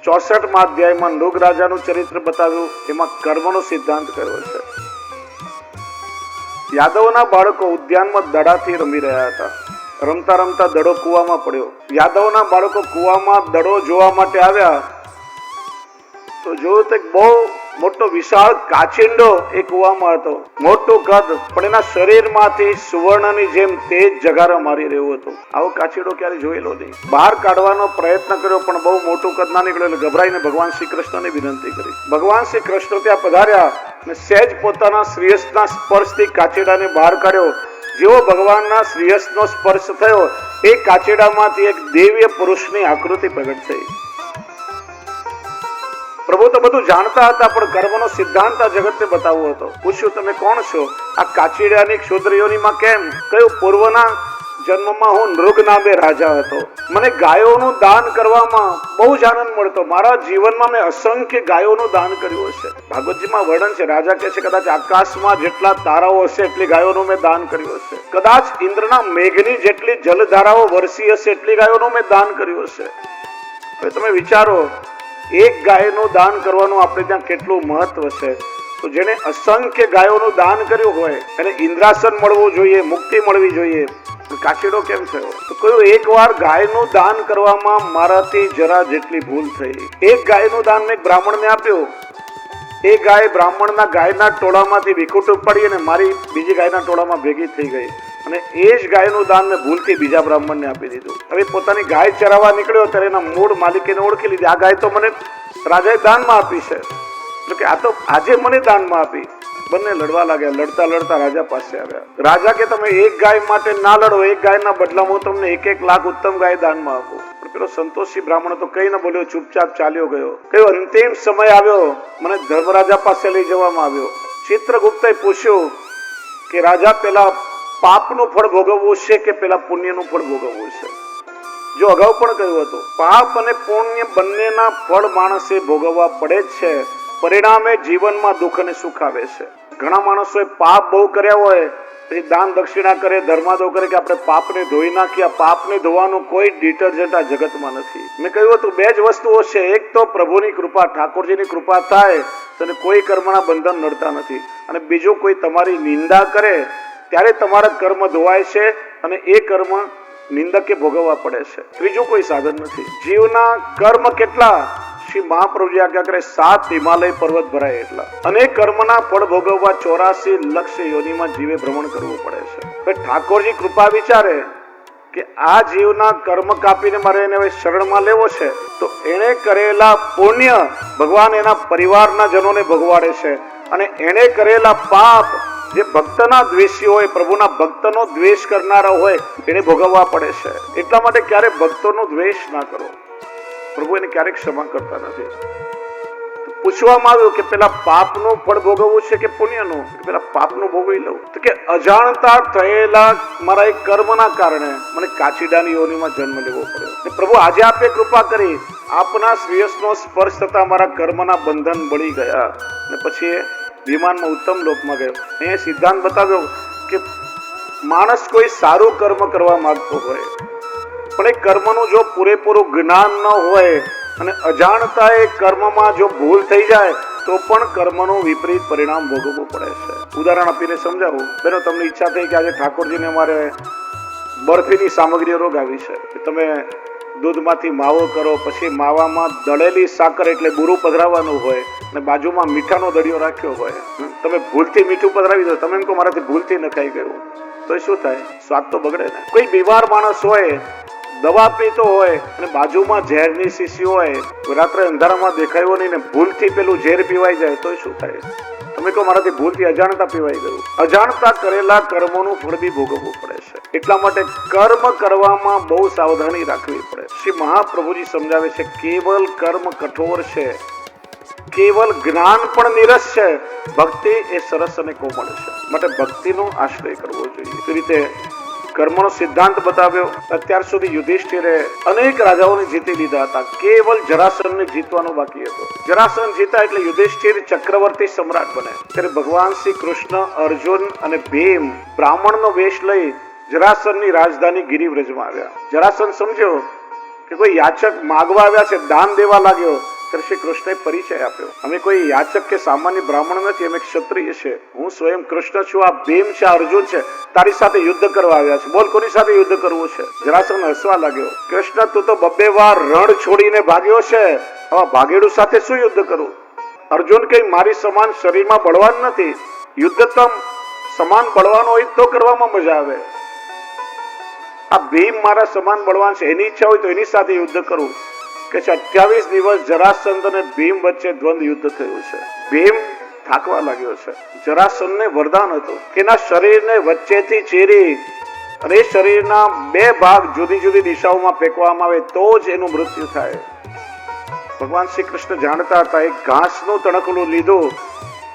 64મા અધ્યાયમાં નૃગ રાજાનું ચરિત્ર બતાવ્યું, એમાં કર્મનો સિદ્ધાંત કયો છે. યાદવના બાળકો ઉદ્યાનમાં દડાથી રમી રહ્યા હતા. રમતા રમતા દડો કૂવામાં પડ્યો. યાદવના બાળકો કૂવામાં દડો જોવા માટે આવ્યા તો જોયું તો બહુ મોટો વિશાળ કાચિંડો એ કૂવામાં હતો. મોટું કદ, પણ એના શરીરમાંથી સુવર્ણની જેમ તેજ જગારા મારી રહ્યું હતું. આવો કાચિંડો ક્યારે જોયેલો નહીં. બહાર કાઢવાનો પ્રયત્ન કર્યો પણ બહુ મોટું કદ ના નીકળ્યું એટલે ગભરાઈને ભગવાન શ્રી કૃષ્ણને વિનંતી કરી. ભગવાન શ્રી કૃષ્ણ ત્યાં પધાર્યા અને સહેજ પોતાના શ્રીહસ્તના સ્પર્શથી કાચિંડાને બહાર કાઢ્યો. જેવો ભગવાનના શ્રીહસ્તનો સ્પર્શ થયો, એ કાચિંડામાંથી એક દિવ્ય પુરુષની આકૃતિ પ્રગટ થઈ. પ્રભુ તો બધું જાણતા હતા, પણ કર્મનો સિદ્ધાંત આ જગતને બતાવવો હતો. પૂછ્યું, તમે કોણ છો? આ કાચિંડાની ક્ષુદ્ર યોનિમાં કેમ? કયું? પૂર્વના જન્મમાં હું નૃગ નામે રાજા હતો. મને ગાયોનું દાન કરવામાં બહુ જ આનંદ મળતો. મારા જીવનમાં મેં અસંખ્ય ગાયોનું દાન કર્યું હશે. ભાગવતજીમાં વર્ણન છે. રાજા કહે છે, કદાચ આકાશમાં જેટલા તારાઓ હશે એટલી ગાયોનું મેં દાન કર્યું હશે. કદાચ ઇન્દ્રના મેઘની જેટલી જલધારાઓ વરસી હશે એટલી ગાયોનું મેં દાન કર્યું હશે. હવે તમે વિચારો, એક ગાયનું દાન કરવાનું આપણે ત્યાં કેટલું મહત્વ છે. તો જેને અસંખ્ય ગાયોનું દાન કર્યું હોય એને ઇન્દ્રાસન મળવું જોઈએ, મુક્તિ મળવી જોઈએ. કાચિંડો કેમ થયો? તો કયું, એક વાર ગાયનું દાન કરવામાં મારાથી જરા જેટલી ભૂલ થઈ. એક ગાયનું દાન મેં બ્રાહ્મણને આપ્યું. એ ગાય બ્રાહ્મણના ગાયના ટોળામાંથી વિખૂટ પડી અને મારી બીજી ગાયના ટોળામાં ભેગી થઈ ગઈ. અને એ જ ગાયનું દાન મેં ભૂલથી બીજા બ્રાહ્મણને આપી દીધું. હવે પોતાની ગાય ચરાવવા નીકળ્યો ત્યારે એના મૂળ માલિકીને ઓળખી લીધી. આ ગાય તો મને રાજાએ દાનમાં આપી છે, એટલે કે આ તો આજે મને દાનમાં આપી. બંને લડવા લાગ્યા. લડતા લડતા રાજા પાસે આવ્યા. રાજા કે તમે એક ગાય માટે ના લડો, એક ગાયના બદલામાં હું તમને 1-1 લાખ ઉત્તમ ગાય દાનમાં આપું. પણ પેલો સંતોષી બ્રાહ્મણ તો કઈ ન બોલ્યો, ચૂપચાપ ચાલ્યો ગયો. કયો અંતિમ સમય આવ્યો, મને ધર્મરાજા પાસે લઈ જવામાં આવ્યો. ચિત્રગુપ્તે પૂછ્યું કે રાજા, પેલા પાપનું ફળ ભોગવવું છે કે પેલા પુણ્યનું ફળ ભોગવવું છે? જો અગાઉ પણ કહ્યું હતું, પાપ અને પુણ્ય બંનેના ફળ માણસે ભોગવવા પડે જ છે. પરિણામે જીવનમાં દુઃખ અને સુખ આવે છે. ઘણા માણસોએ પાપ બહુ કર્યા હોય, પછી દાન દક્ષિણા કરે, ધર્માદો કરે કે આપણે પાપને ધોઈ નાખીએ. પાપને ધોવાનું કોઈ ડિટર્જન્ટ આ જગતમાં નથી. મેં કહ્યું હતું, બે જ વસ્તુઓ છે. એક તો પ્રભુની કૃપા, ઠાકોરજીની કૃપા થાય તો કોઈ કર્મના બંધન નડતા નથી. અને બીજું, કોઈ તમારી નિંદા કરે ત્યારે તમારા કર્મ ધોવાય છે અને એ કર્મ નિંદકે ભોગવવા પડે છે. ત્રીજું કોઈ સાધન નથી. જીવના કર્મ કેટલા? શ્રી મહાપ્રભુજી આજ્ઞા કરે, 7 હિમાલય પર્વત ભરાય એટલા. અને કર્મના ફળ ભોગવવા 84 લક્ષ યોનિમાં જીવે ભ્રમણ કરવું પડે છે. ઠાકોરજી કૃપા વિચારે કે આ જીવના કર્મ કાપીને મારે એને હવે શરણમાં લેવો છે, તો એને કરેલા પુણ્ય ભગવાન એના પરિવારના જનોને ભોગવાડે છે. અને એને કરેલા પાપ, જે ભક્તના દ્વેષી હોય, પ્રભુના ભક્તનો દ્વેષ કરનારા હોય, એને ભોગવવા પડે છે. એટલા માટે ક્યારે ભક્તોનો દ્વેષ ના કરો. પ્રભુ એને ક્યારેક ક્ષમા કરતા નથી. પૂછવામાં આવ્યું કે પેલા પાપનું ફળ ભોગવવું છે કે પુણ્યનું? પેલા પાપનું ભોગવી લઉં. તો કે અજાણતા થયેલા મારા એક કર્મના કારણે મને કાચિંડાની યોનિમાં જન્મ લેવો પડ્યો. પ્રભુ આજે આપે કૃપા કરી, આપના શ્રેયસનો સ્પર્શ થતા મારા કર્મના બંધન બળી ગયા. અને પછી વિમાનમાં ઉત્તમ લોકમાં ગયો. એ સિદ્ધાંત બતાવ્યો કે માણસ કોઈ સારું કર્મ કરવા માંગતો હોય, પણ એ કર્મનું જો પૂરેપૂરું જ્ઞાન ન હોય અને અજાણતા એ કર્મમાં જો ભૂલ થઈ જાય તો પણ કર્મનું વિપરીત પરિણામ ભોગવવું પડે છે. ઉદાહરણ આપીને સમજાવું. બેનો, તમને ઈચ્છા થઈ કે આજે ઠાકોરજીને અમારે બરફીની સામગ્રીઓ રોગાવી છે. તમે દૂધમાંથી માવો કરો, પછી માવામાં દળેલી સાકર એટલે બુરું પધરાવવાનું હોય અને બાજુમાં મીઠાનો દળિયો રાખ્યો હોય. તમે ભૂલથી મીઠું પધરાવી દો, તમે એમ કહો મારાથી ભૂલથી ન ખાઈ ગયું, તો શું થાય? સ્વાદ તો બગડે ને. કોઈ બીમાર માણસ હોય, દવા પીતો હોય અને બાજુમાં ઝેરની શીશી હોય, રાત્રે અંધારામાં દેખાયો નહીં ને ભૂલથી પેલું ઝેર પીવાઈ જાય તો શું થાય? તમે કહો મારાથી ભૂલથી અજાણતા પીવાઈ ગયું. અજાણતા કરેલા કર્મોનું ફળ બી ભોગવવું પડે છે. એટલા માટે કર્મ કરવામાં બહુ સાવધાની રાખવી પડે. શ્રી મહાપ્રભુજી સમજાવે છે, કેવલ કર્મ કઠોર છે, કેવલ જ્ઞાન પણ નીરસ છે, ભક્તિ એ સરસ અને કોમળ છે. માટે ભક્તિનો આશ્રય કરવો જોઈએ. એ રીતે કર્મનો સિદ્ધાંત બતાવ્યો. અત્યાર સુધી યુધિષ્ઠિરે અનેક રાજાઓને જીતી લીધા હતા, કેવલ જરાસંઘને જીતવાનો બાકી હતો. જરાસંઘ જીતા એટલે યુધિષ્ઠિર ચક્રવર્તી સમ્રાટ બને. ત્યારે ભગવાન શ્રી કૃષ્ણ, અર્જુન અને ભીમ બ્રાહ્મણનો વેશ લઈ જરાસંઘની રાજધાની ગિરિવ્રજમાં આવ્યા. જરાસંઘ સમજ્યો કે કોઈ યાચક માગવા આવ્યા છે, દાન દેવા લાગ્યો. ત્યારે શ્રી કૃષ્ણએ પરિચય આપ્યો, અમે કોઈ યાચક કે સામાન્ય બ્રાહ્મણ નથી, અમે ક્ષત્રિય છે, હું સ્વયં કૃષ્ણ છું, આ ભીમ છે, અર્જુન છે, તારી સાથે યુદ્ધ કરવા આવ્યા છે, બોલ કોની સાથે યુદ્ધ કરવું છે? જરાસંઘ હસવા લાગ્યો, કૃષ્ણ તું તો બબ્બે વાર રણ છોડીને ભાગ્યો છે, હવે ભાગેડું સાથે શું યુદ્ધ કરવું? અર્જુન કઈ મારી સમાન શરીરમાં બળવાન નથી, યુદ્ધ તો સમાન બળવાન હોય તો કરવામાં મજા આવે, આ ભીમ મારા સમાન બળવાન છે, એની ઈચ્છા હોય તો એની સાથે યુદ્ધ કરવું. કે 28 દિવસ જરાસંધ અને ભીમ વચ્ચે દ્વંદ યુદ્ધ થયું છે. ભીમ થાકવા લાગ્યો છે. જરાસંધને વરદાન હતું કે એના શરીરને વચ્ચેથી ચીરી અને શરીરના 2 ભાગ જુદી જુદી દિશાઓમાં ફેંકવામાં આવે તો જ એનું મૃત્યુ થાય. ભગવાન શ્રી કૃષ્ણ જાણતા હતા, એક ઘાસનું તણખલું લીધું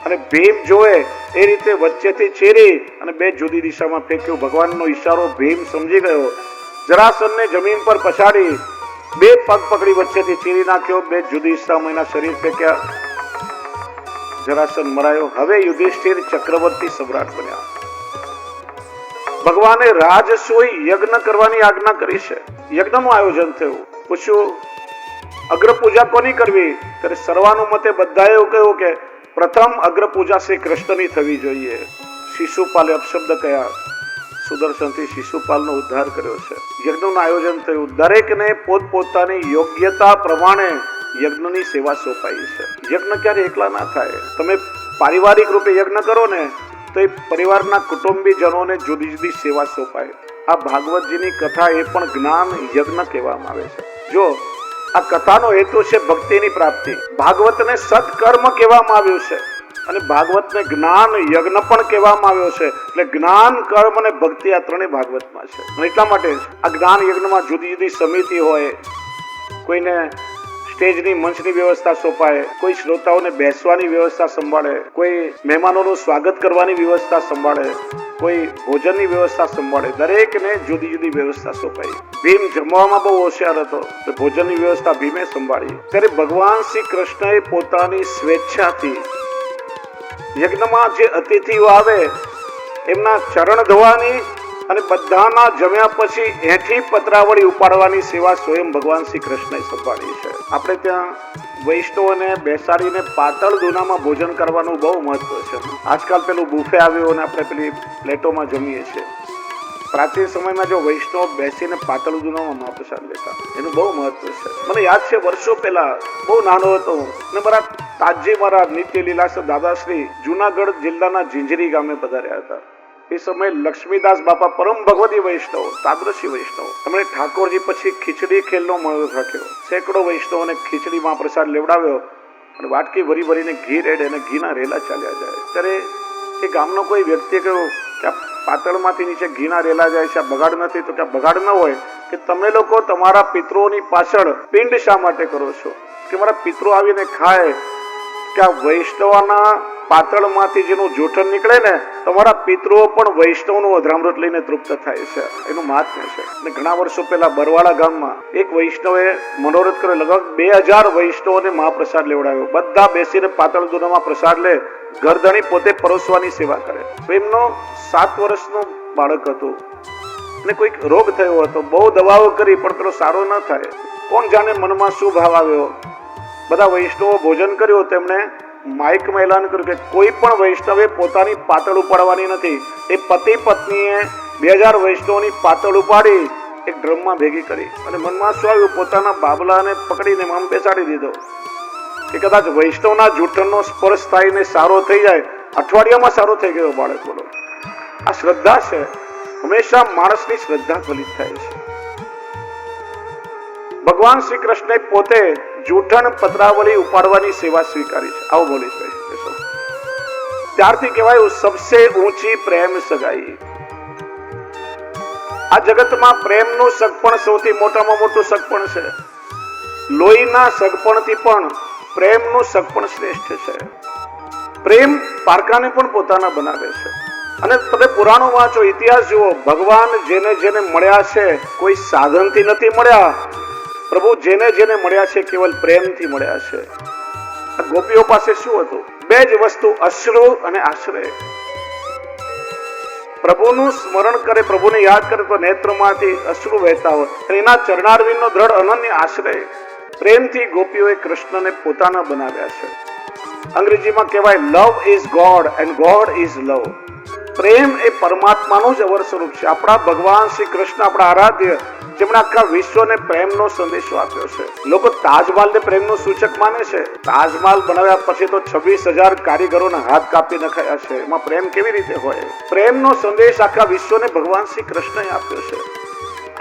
અને ભીમ જોવે એ રીતે વચ્ચેથી ચીરી અને 2 જુદી દિશામાં ફેંક્યું. ભગવાનનો ઈશારો ભીમ સમજી ગયો. જરાસંધને જમીન પર પછાડી 2 પગ પકડી વચ્ચેથી ચીરી નાખ્યો, 2 જુદી દિશામાં એના શરીર ફેંક્યા. જરાસંધ મરાયો. હવે યુધિષ્ઠિર ચક્રવર્તી સમ્રાટ બન્યા. ભગવાને રાજસોઈ યજ્ઞ કરવાની આજ્ઞા કરી છે. યજ્ઞનું આયોજન થયું. પૂછ્યું અગ્ર પૂજા કોની કરવી? ત્યારે સર્વાનુમતે બધાએ એવું કહ્યું કે પ્રથમ અગ્ર પૂજા શ્રી કૃષ્ણની થવી જોઈએ. શિશુપાલે અપશબ્દ કયા, સુદર્શનથી શિશુપાલનો ઉદ્ધાર કર્યો છે. યજ્ઞનું આયોજન થયું. દરેકને પોતપોતાની યોગ્યતા પ્રમાણે યજ્ઞની સેવા સોંપાઈ છે. યજ્ઞ ક્યારે એકલા ના થાય. તમે પારિવારિક રૂપે યજ્ઞ કરો ને તો એ પરિવારના કુટુંબીજનોને જુદી જુદી સેવા સોંપાય. આ ભાગવતજીની કથા એ પણ જ્ઞાન યજ્ઞ કહેવામાં આવે છે. જો આ કથાનો હેતુ છે ભક્તિની પ્રાપ્તિ. ભાગવતને સત્કર્મ કહેવામાં આવ્યું છે અને ભાગવતને જ્ઞાન યજ્ઞ પણ કહેવામાં આવ્યો છે. એટલે જ્ઞાન, કર્મ અને ભક્તિ આ ત્રણેય ભાગવતમાં છે. અને એટલા માટે આ જ્ઞાન યજ્ઞમાં જુદી જુદી સમિતિ હોય, કોઈને સ્ટેજની મંચની વ્યવસ્થા સોંપાય, કોઈ શ્રોતાઓને બેસવાની વ્યવસ્થા સંભાળે, કોઈ મહેમાનોનું સ્વાગત કરવાની વ્યવસ્થા સંભાળે, કોઈ ભોજનની વ્યવસ્થા સંભાળે. દરેકને જુદી જુદી વ્યવસ્થા સોંપાઈ. ભીમ જમવામાં બહુ હોશિયાર હતો તો ભોજનની વ્યવસ્થા ભીમે સંભાળી. ત્યારે ભગવાન શ્રી કૃષ્ણએ પોતાની સ્વેચ્છાથી યજ્ઞમાં જે અતિથિઓ આવે એમના ચરણ ધોવાની અને બધાના જમ્યા પછી એઠી પતરાવળી ઉપાડવાની સેવા સ્વયં ભગવાન શ્રી કૃષ્ણએ સંભાળી છે. આપણે ત્યાં વૈષ્ણવોને બેસાડીને પાતળ દૂનામાં ભોજન કરવાનું બહુ મહત્વ છે. આજકાલ પેલું બુફે આવ્યું અને આપણે પેલી પ્લેટોમાં જમીએ છીએ. પ્રાચીન સમયમાં જો વૈષ્ણવ બેસીને પાતળ દૂનામાં મહાપ્રસાદ લેતા, એનું બહુ મહત્વ છે. મને યાદ છે વર્ષો પહેલા બહુ નાનો હતો ને મારા તાજી મારા નિત્ય લીલાસર દાદાશ્રી જુનાગઢ જિલ્લાના ઝીંઝરી ગામે પધાર્યા હતા. એ સમયે લક્ષ્મીદાસ બાપા પરમ ભગવતી વૈષ્ણવ, તાદ્રશી વૈષ્ણવ, એમણે ઠાકોરજી પછી ખીચડી ખેલનો મળો રાખ્યો. સેંકડો વૈષ્ણવોને ખીચડી મહાપ્રસાદ લેવડાવ્યો અને વાટકી ભરી ભરીને ઘી રેડે અને ઘીના રેલા ચાલ્યા જાય. ત્યારે એ ગામનો કોઈ વ્યક્તિએ કહ્યું કે આ પાતળમાંથી નીચે ઘીના રેલા જાય છે, આ બગાડ નથી? તો કે આ બગાડ ન હોય કે તમે લોકો તમારા પિતૃઓની પાછળ પિંડ શા માટે કરો છો? કે મારા પિતૃ આવીને ખાય, કે આ વૈષ્ણવના પાતળમાંથી જેનું જૂઠણ નીકળે ને, તમારા પિતૃઓ પણ વૈષ્ણવનું અધરામૃત લઈને તૃપ્ત થાય છે. એનું મહાત્મ્ય છે. અને ઘણા વર્ષો પહેલા બરવાળા ગામમાં એક વૈષ્ણવે મનોરથ કર્યો. લગભગ 2000 વૈષ્ણવોને મહાપ્રસાદ લેવડાવ્યો. બધા બેસીને પાતળ દૂનામાં પ્રસાદ લે, ગરદણી પોતે પરોસવાની સેવા કરે. એમનો 7 વર્ષનું બાળક હતું અને કોઈક રોગ થયો હતો. બહુ દવાઓ કરી પણ પેલો સારો ન થાય. કોણ જાણે મનમાં શું ભાવ આવ્યો. બધા વૈષ્ણવો ભોજન કર્યું. તેમણે માઇકમાં એલાન કર્યું કે કોઈ પણ વૈષ્ણવે પોતાની પાતળ ઉપાડવાની નથી. એ પતિ પત્નીએ 2000 વૈષ્ણવોની પાતળ ઉપાડી એક ડ્રમમાં ભેગી કરી અને મનમાં શું આવ્યું, પોતાના બાબલાને પકડીને આમ બેસાડી દીધો કે કદાચ વૈષ્ણવના જૂઠણનો સ્પર્શ થાય ને સારો થઈ જાય. અઠવાડિયામાં સારો થઈ ગયો બાળક. બોલો, આ શ્રદ્ધા છે. હંમેશા માણસની શ્રદ્ધા ફલિત થાય છે. ભગવાન શ્રી કૃષ્ણે પોતે જૂઠણ પતરાવળી ઉપાડવાની સેવા સ્વીકારી છે. આવું બોલી છે. ત્યારથી કહેવાયું સબસે ઊંચી પ્રેમ સગાઈ. આ જગતમાં પ્રેમનું સગપણ સૌથી મોટામાં મોટું સગપણ છે. લોહીના સગપણથી પણ પ્રેમનું સગપણ શ્રેષ્ઠ છે. પ્રેમ પારકાને પણ પોતાના બનાવે છે. અને તમે પુરાણો વાંચો, ઇતિહાસ જુઓ. ભગવાન જેને જેને મળ્યા છે કોઈ સાધનથી નથી મળ્યા. પ્રભુ જેને જેને મળ્યા છે કેવલ પ્રેમથી મળ્યા છે. ગોપીઓ પાસે શું હતું? 2 જ વસ્તુ, અશ્રુ અને આશ્રય. પ્રભુનું સ્મરણ કરે, પ્રભુને યાદ કરે તો નેત્રમાંથી અશ્રુ વહેતા હોય. એના ચરણારવિંદનો દ્રઢ અનન્ય આશ્રય. પ્રેમથી ગોપીઓએ કૃષ્ણને પોતાના બનાવ્યા છે. અંગ્રેજીમાં કહેવાય love is God and God is love. પ્રેમ એ પરમાત્માનું જ અવર સ્વરૂપ છે. આપણા ભગવાન શ્રી કૃષ્ણ, આપણા આરાધ્ય, જેમણે આખા વિશ્વને પ્રેમનો સંદેશો આપ્યો છે. લોકો તાજમહાલને પ્રેમનું સૂચક માને છે. તાજમહાલ બનાવ્યા પછી તો 26,000 કારીગરોના હાથ કાપી નખાયા છે. એમાં પ્રેમ કેવી રીતે હોય? પ્રેમનો સંદેશ આખા વિશ્વને ભગવાન શ્રી કૃષ્ણએ આપ્યો છે.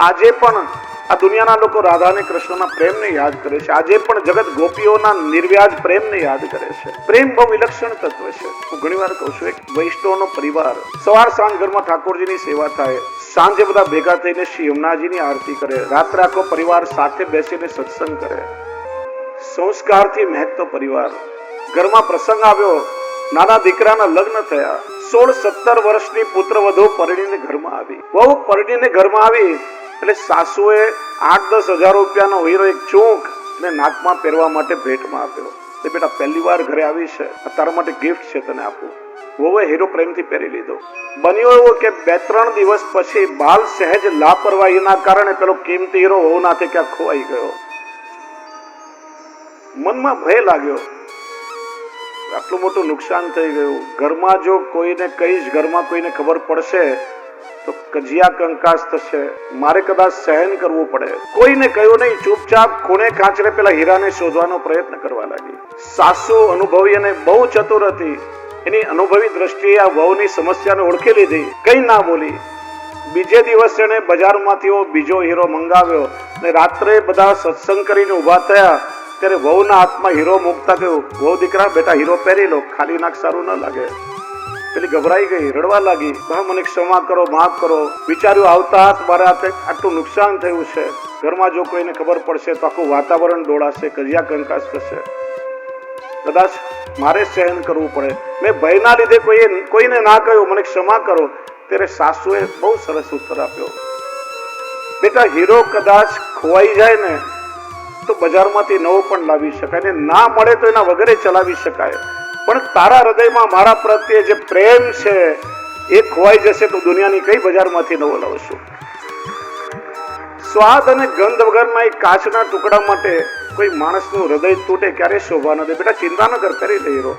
આજે પણ આ દુનિયાના લોકો રાધા અને કૃષ્ણના પ્રેમને યાદ કરે છે. આજે પણ જગત ગોપીઓના નિર્વ્યાજ પ્રેમને યાદ કરે છે. પ્રેમ બહુ વિલક્ષણ તત્વ છે. હું ઘણી વાર કહું છું, એક વૈષ્ણવનો પરિવાર સવાર સાંજ ઘરમાં ઠાકોરજીની સેવા થાય, સાંજે બધા ભેગા થઈને શ્રી યમુનાજીની આરતી કરે, રાત્રે આખો પરિવાર સાથે બેસીને સત્સંગ કરે. સંસ્કારથી મહેકતો પરિવાર. ઘરમાં પ્રસંગ આવ્યો, નાના દીકરાના લગ્ન થયા, 16-17 વર્ષની પુત્રવધુ પરણીને ઘરમાં આવી. બહુ પરણીને ઘરમાં આવી એટલે સાસુએ 8-10 હજાર રૂપિયાનો હીરો એક ચૂંક ને નાકમાં પહેરવા માટે ભેટમાં આપ્યો. તે બેટા પહેલી વાર ઘરે આવી છે, તારા માટે ગિફ્ટ છે, તને આપું. વહુએ હીરો પ્રેમથી પહેરી લીધો. બન્યો એવું કે 2-3 દિવસ પછી બાલ સહેજ લાપરવાહીના કારણે પેલો કિંમતી હીરો વહુના હાથે ક્યાં ખોવાઈ ગયો. મનમાં ભય લાગ્યો, આટલું મોટું નુકસાન થઈ ગયું. ઘરમાં જો કોઈને કહીશ, ઘરમાં કોઈને ખબર પડશે તો કજિયા કંકાસ થશે, મારે કદાચ સહન કરવું પડે. કોઈને કહ્યું નહીં, ચૂપચાપ ખૂણે ખાંચરે પેલા હીરાને શોધવાનો પ્રયત્ન કરવા લાગી. સાસુ અનુભવી અને બહુ ચતુર હતી. એની અનુભવી દ્રષ્ટિએ આ વહુની સમસ્યાને ઓળખી લીધી, કઈ ના બોલી. બીજે દિવસે એને બજારમાંથી બીજો હીરો મંગાવ્યો અને રાત્રે બધા સત્સંગ કરીને ઉભા થયા ત્યારે વહુના હાથમાં હીરો મૂકતા કહ્યું, વહુ દીકરા બેટા હીરો પહેરી લો, ખાલી નાક સારું ન લાગે. પેલી ગભરાઈ ગઈ, રડવા લાગી, બા મને ક્ષમા કરો, માફ કરો. વિચાર્યું આવતા હાથ મારા હાથે આટલું નુકસાન થયું છે, ઘરમાં જો કોઈને ખબર પડશે તો આખું વાતાવરણ દોડાશે, કજિયા કંકાસ થશે, કદાચ મારે સહન કરવું પડે. મેં ભયના લીધે કોઈને ના કહ્યું, મને ક્ષમા કરો. ત્યારે સાસુએ બહુ સરસ ઉત્તર આપ્યો, બેટા હીરો કદાચ ખોવાઈ જાય ને તો બજારમાંથી નવો પણ લાવી શકાય, ને ના મળે તો એના વગરે ચલાવી શકાય. પણ તારા હૃદયમાં મારા પ્રત્યે જે પ્રેમ છે એ ખોવાઈ જશે તો દુનિયાની કઈ બજારમાંથી નવો લાવશું? સ્વાદ અને ગંધ વગરના એક કાચના ટુકડા માટે કોઈ માણસનું હૃદય તૂટે ક્યારે શોભા ન દે. બેટા ચિંતા ન કર, કરી લઈ રહ્યો.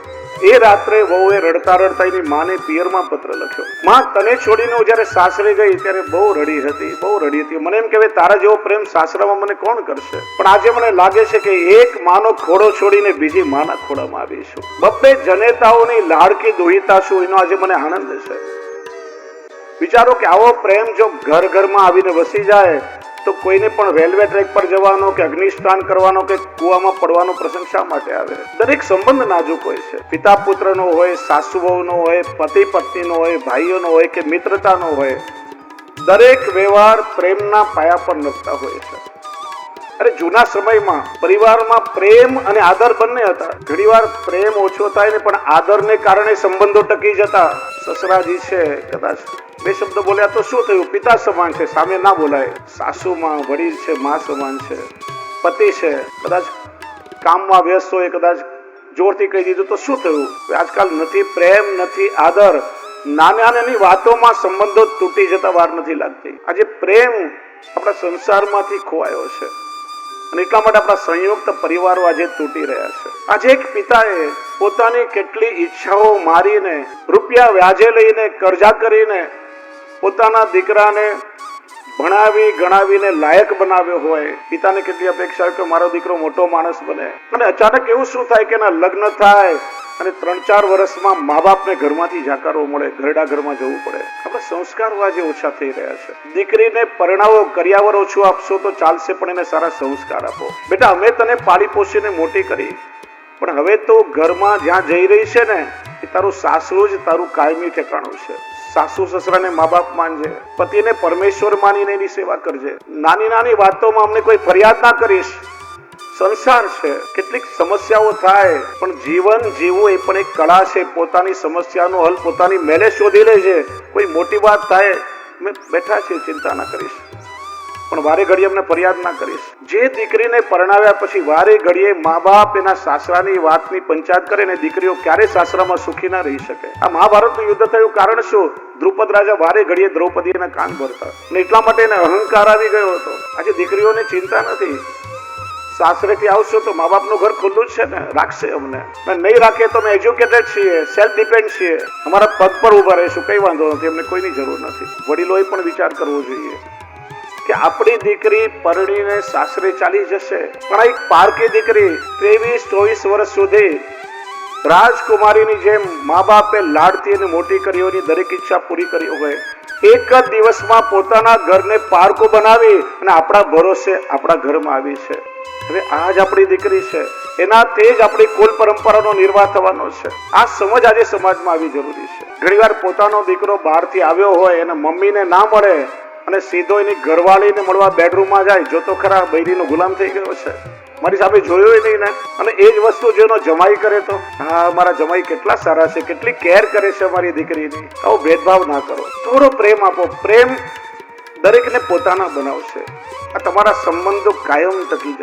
એ રાત્રે વહુએ રડતા રડતા એની માને પિયરમાં પત્ર લખ્યો, માં તને છોડીને હું જયારે સાસરે ગઈ ત્યારે બહુ રડી હતી, બહુ રડી હતી. મને એમ કહેવાય તારા જેવો પ્રેમ સાસરામાં મને કોણ કરશે? પણ આજે મને લાગે છે કે એક માનો ખોડો છોડીને બીજી માના ખોડામાં આવીશું. બબ્બે જનેતાઓની લાડકી દોહિતા છું, એનો આજે મને આનંદ છે. વિચારો કે આવો પ્રેમ જો ઘર ઘરમાં આવીને વસી જાય તો કોઈને પણ રેલવે ટ્રેક પર જવાનો કે અગ્નિસ્નાન કરવાનો કે કુવામાં પડવાનો પ્રસંગ શા માટે આવે? દરેક સંબંધ નાજુક હોય છે. પિતા પુત્રનો હોય, સાસુ વહુનો હોય, પતિ પત્નીનો હોય, ભાઈઓનો હોય કે મિત્રતાનો હોય, દરેક વ્યવહાર પ્રેમના પાયા પર નભતા હોય છે. અરે જૂના સમયમાં પરિવારમાં પ્રેમ અને આદર બંને હતા. ઘણીવાર પ્રેમ ઓછો થાય ને પણ આદરને કારણે સંબંધો ટકી જતા. સસરાજી છે, કદાચ 2 શબ્દ બોલ્યા તો શું થયું? પિતા સમાન છે, સામે ના બોલાય. સાસુમાં વડીલ છે, માં સમાન છે. પતિ છે, કદાચ કામમાં વ્યસ્ત હોય, કદાચ જોરથી કહી દીધું તો શું થયું? આજકાલ નથી પ્રેમ, નથી આદર. નાની નાની વાતોમાં સંબંધો તૂટી જતા વાર નથી લાગતી. આજે પ્રેમ આપણા સંસારમાંથી ખોવાયો છે અને એટલા માટે આપણા સંયુક્ત પરિવારો આજે તૂટી રહ્યા છે. આજે એક પિતાએ પોતાની કેટલી ઈચ્છાઓ મારીને, રૂપિયા વ્યાજે લઈને, કર્જા કરીને પોતાના દીકરાને ભણાવી ગણાવીને લાયક બનાવ્યો હોય. પિતાને કેટલી અપેક્ષા હોય કે મારો દીકરો મોટો માણસ બને, અને અચાનક એવું શું થાય કે એના લગ્ન થાય અને 3-4 વર્ષમાં મા બાપને ઘરમાંથી જાકારો મળે, ઘરડા ઘરમાં જવું પડે. આપણા સંસ્કારો આજે ઓછા થઈ રહ્યા છે. દીકરીને પરણાવો, કરિયાવર ઓછું આપશો તો ચાલશે, પણ એને સારા સંસ્કાર આપો. બેટા અમે તને પાળી પોષીને મોટી કરી, પણ હવે તો ઘરમાં જ્યાં જઈ રહી છે ને એ તારું સાસરું જ તારું કાયમી ઠેકાણું છે. સાસુ સસરાને મા બાપ માનજે, પતિને પરમેશ્વર માનીને એની સેવા કરજે. નાની નાની વાતોમાં અમને કોઈ ફરિયાદ ના કરીશ. સંસાર છે, કેટલીક સમસ્યાઓ થાય, પણ જીવન જીવવું એ પણ એક કળા છે. પોતાની સમસ્યાનો હલ પોતાની મેલે શોધી લેજે. કોઈ મોટી વાત થાય, મેં બેઠા છીએ, ચિંતા ના કરીશ, પણ વારે ઘડીએ અમને ફરિયાદ ના કરીશ. જે દીકરીને પરણાવ્યા પછી વારે ઘડીએ મા બાપ એના સાસરાની વાતની પંચાયત કરે ને દીકરીઓ ક્યારે સાસરામાં સુખી ના રહી શકે. આ મહાભારતનું યુદ્ધ થયું કારણ શું? દ્રુપદ રાજા વારે ઘડીએ દ્રૌપદીના કાન ભરતા, ને એટલા માટે એને અહંકાર આવી ગયો હતો. આજે દીકરીઓને ચિંતા નથી. સાસરેથી આવશો તો મા બાપનું ઘર ખુલ્લું જ છે ને, રાખશે અમને. નહીં રાખે તો અમે એજ્યુકેટેડ છીએ, સેલ્ફ ડિપેન્ડ છીએ, અમારા પગ પર ઉભા રહીશું, કઈ વાંધો નથી, અમને કોઈની જરૂર નથી. વડીલોએ પણ વિચાર કરવો જોઈએ કે આપણી દીકરી પરણીને સાસરે ચાલી જશે, પણ એક પારકી દીકરી 23-24 વર્ષ સુધી રાજકુમારીની જેમ મા બાપે લાડથી અને મોટી કરીઓની દરેક ઈચ્છા પૂરી કરી હોય, એક જ દિવસમાં પોતાના ઘરને પારકું બનાવી અને આપણા ભરોસે આપણા ઘરમાં આવી છે. હવે આ જ આપણી દીકરી છે, એનાથી જ આપણી કુલ પરંપરાનો નિર્વાહ થવાનો છે. આ સમજ આજે સમાજમાં આવી જરૂરી છે. ઘણીવાર પોતાનો દીકરો બહારથી આવ્યો હોય અને મમ્મીને ના મળે અને સીધો એની ઘરવાળીને મળવા બેડરૂમમાં જાય, જો તો ખરા બૈરીનો ગુલામ થઈ ગયો છે. મારી સામે જોયું નહીં ને. અને એ જ વસ્તુ જેનો જમાઈ કરે તો, હા મારા જમાઈ કેટલા સારા છે, કેટલી કેર કરે છે મારી દીકરીની. આવો ભેદભાવ ના કરો, થોડો પ્રેમ આપો. પ્રેમ દરેકને પોતાના બનાવશે. આ તમારા સંબંધો કાયમ ટકી જશે.